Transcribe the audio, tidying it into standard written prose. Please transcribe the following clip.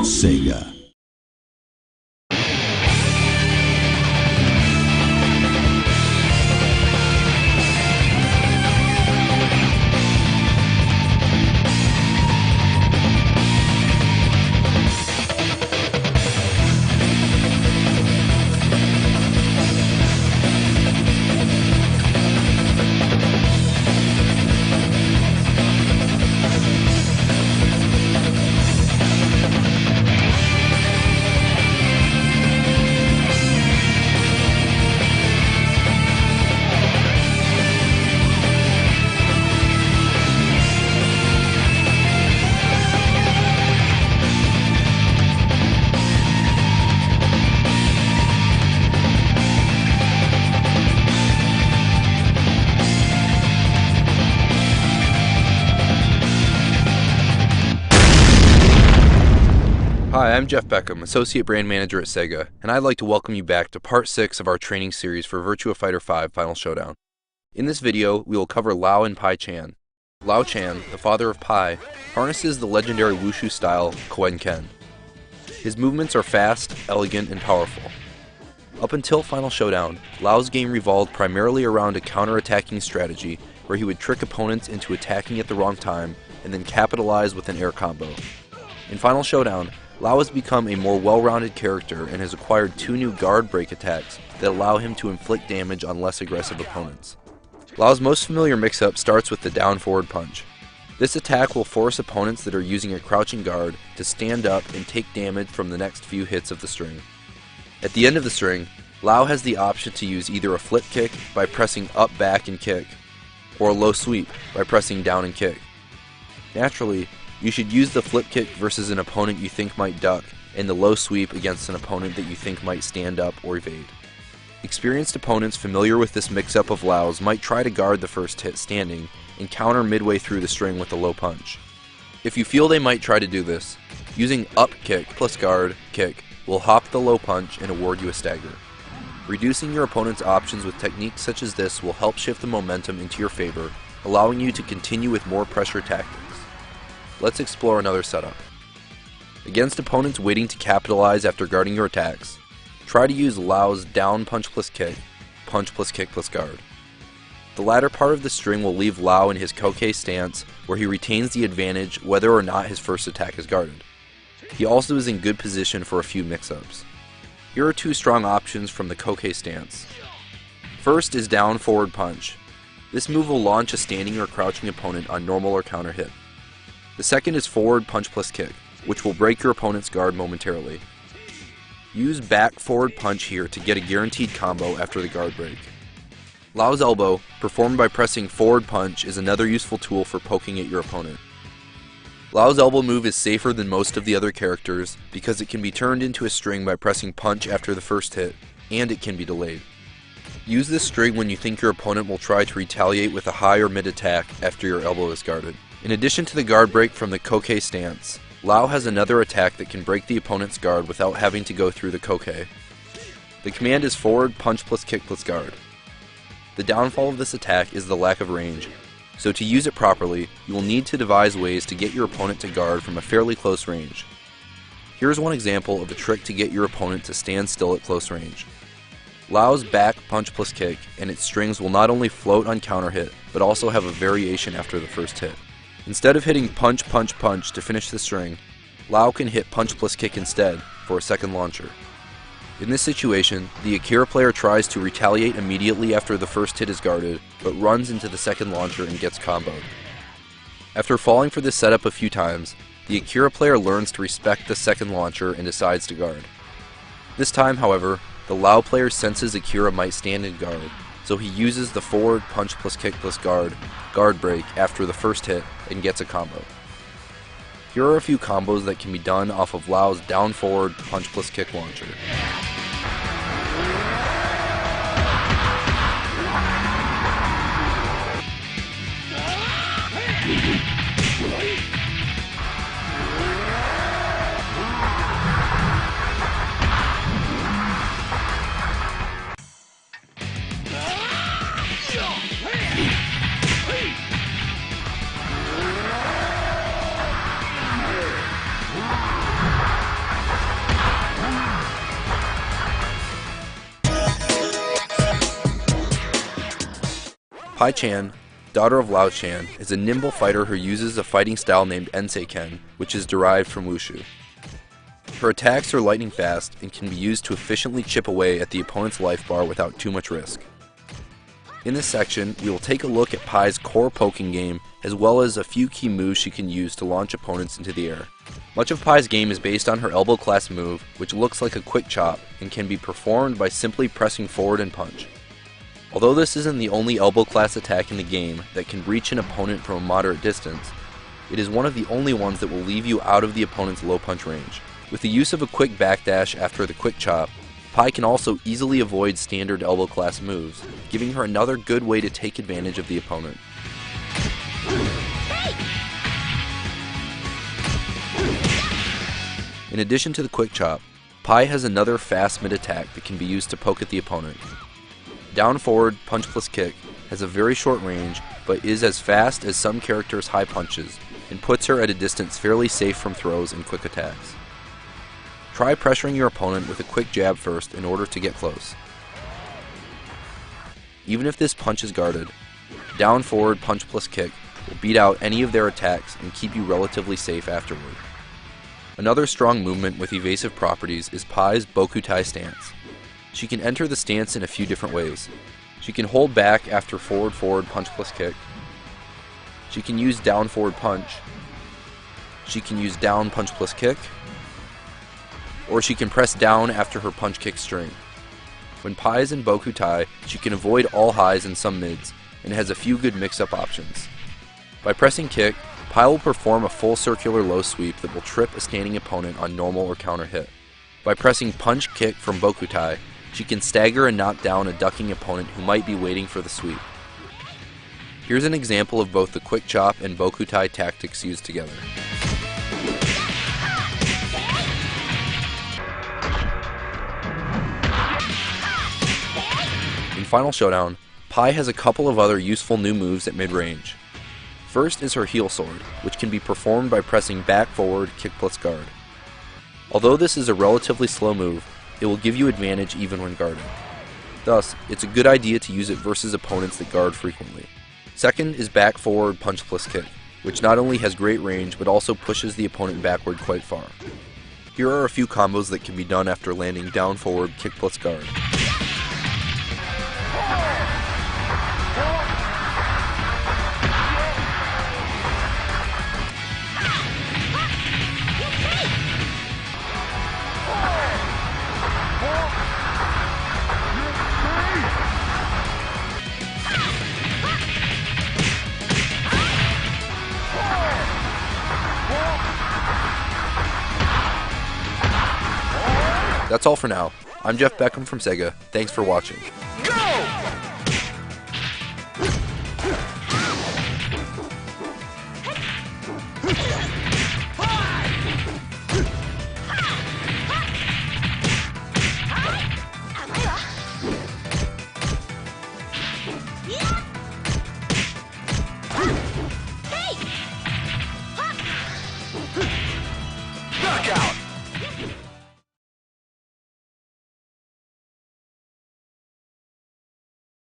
Sega. Hi, I'm Jeff Beckham, Associate Brand Manager at Sega, and I'd like to welcome you back to Part 6 of our training series for Virtua Fighter 5 Final Showdown. In this video, we will cover Lao and Pai Chan. Lao Chan, the father of Pai, harnesses the legendary wushu style Koen Ken. His movements are fast, elegant, and powerful. Up until Final Showdown, Lao's game revolved primarily around a counter-attacking strategy where he would trick opponents into attacking at the wrong time and then capitalize with an air combo. In Final Showdown, Lao has become a more well-rounded character and has acquired 2 new guard break attacks that allow him to inflict damage on less aggressive opponents. Lao's most familiar mix-up starts with the down forward punch. This attack will force opponents that are using a crouching guard to stand up and take damage from the next few hits of the string. At the end of the string, Lao has the option to use either a flip kick by pressing up, back, and kick, or a low sweep by pressing down and kick. Naturally, you should use the flip kick versus an opponent you think might duck, and the low sweep against an opponent that you think might stand up or evade. Experienced opponents familiar with this mix-up of Lao's might try to guard the first hit standing and counter midway through the string with a low punch. If you feel they might try to do this, using up kick plus guard kick will hop the low punch and award you a stagger. Reducing your opponent's options with techniques such as this will help shift the momentum into your favor, allowing you to continue with more pressure tactics. Let's explore another setup. Against opponents waiting to capitalize after guarding your attacks, try to use Lao's down punch plus kick plus guard. The latter part of the string will leave Lao in his koke stance where he retains the advantage whether or not his first attack is guarded. He also is in good position for a few mix-ups. Here are 2 strong options from the koke stance. First is down forward punch. This move will launch a standing or crouching opponent on normal or counter hit. The second is forward punch plus kick, which will break your opponent's guard momentarily. Use back forward punch here to get a guaranteed combo after the guard break. Lao's elbow, performed by pressing forward punch, is another useful tool for poking at your opponent. Lao's elbow move is safer than most of the other characters because it can be turned into a string by pressing punch after the first hit, and it can be delayed. Use this string when you think your opponent will try to retaliate with a high or mid attack after your elbow is guarded. In addition to the guard break from the koke stance, Lao has another attack that can break the opponent's guard without having to go through the koke. The command is forward punch plus kick plus guard. The downfall of this attack is the lack of range, so to use it properly, you will need to devise ways to get your opponent to guard from a fairly close range. Here's one example of a trick to get your opponent to stand still at close range. Lao's back punch plus kick and its strings will not only float on counter hit, but also have a variation after the first hit. Instead of hitting punch punch punch to finish the string, Lao can hit punch plus kick instead for a second launcher. In this situation, the Akira player tries to retaliate immediately after the first hit is guarded, but runs into the second launcher and gets comboed. After falling for this setup a few times, the Akira player learns to respect the second launcher and decides to guard. This time, however, the Lao player senses Akira might stand in guard, so he uses the forward punch plus kick plus guard break after the first hit and gets a combo. Here are a few combos that can be done off of Lao's down forward punch plus kick launcher. Pai-chan, daughter of Lao-chan, is a nimble fighter who uses a fighting style named Ensei-ken, which is derived from Wushu. Her attacks are lightning fast and can be used to efficiently chip away at the opponent's life bar without too much risk. In this section, we will take a look at Pai's core poking game, as well as a few key moves she can use to launch opponents into the air. Much of Pai's game is based on her elbow class move, which looks like a quick chop and can be performed by simply pressing forward and punch. Although this isn't the only elbow class attack in the game that can reach an opponent from a moderate distance, it is one of the only ones that will leave you out of the opponent's low punch range. With the use of a quick backdash after the quick chop, Pai can also easily avoid standard elbow class moves, giving her another good way to take advantage of the opponent. In addition to the quick chop, Pai has another fast mid attack that can be used to poke at the opponent. Down forward punch plus kick has a very short range, but is as fast as some characters' high punches, and puts her at a distance fairly safe from throws and quick attacks. Try pressuring your opponent with a quick jab first in order to get close. Even if this punch is guarded, down forward punch plus kick will beat out any of their attacks and keep you relatively safe afterward. Another strong movement with evasive properties is Pai's Bokutai stance. She can enter the stance in a few different ways. She can hold back after forward punch plus kick. She can use down forward punch. She can use down punch plus kick. Or she can press down after her punch kick string. When Pai is in Bokutai, she can avoid all highs and some mids, and has a few good mix-up options. By pressing kick, Pai will perform a full circular low sweep that will trip a standing opponent on normal or counter hit. By pressing punch kick from Bokutai, she can stagger and knock down a ducking opponent who might be waiting for the sweep. Here's an example of both the quick chop and Bokutai tactics used together. In Final Showdown, Pai has a couple of other useful new moves at mid-range. First is her heel sword, which can be performed by pressing back forward kick plus guard. Although this is a relatively slow move, it will give you advantage even when guarded. Thus, it's a good idea to use it versus opponents that guard frequently. Second is back forward punch plus kick, which not only has great range but also pushes the opponent backward quite far. Here are a few combos that can be done after landing down forward kick plus guard. That's all for now. I'm Jeff Beckham from Sega. Thanks for watching.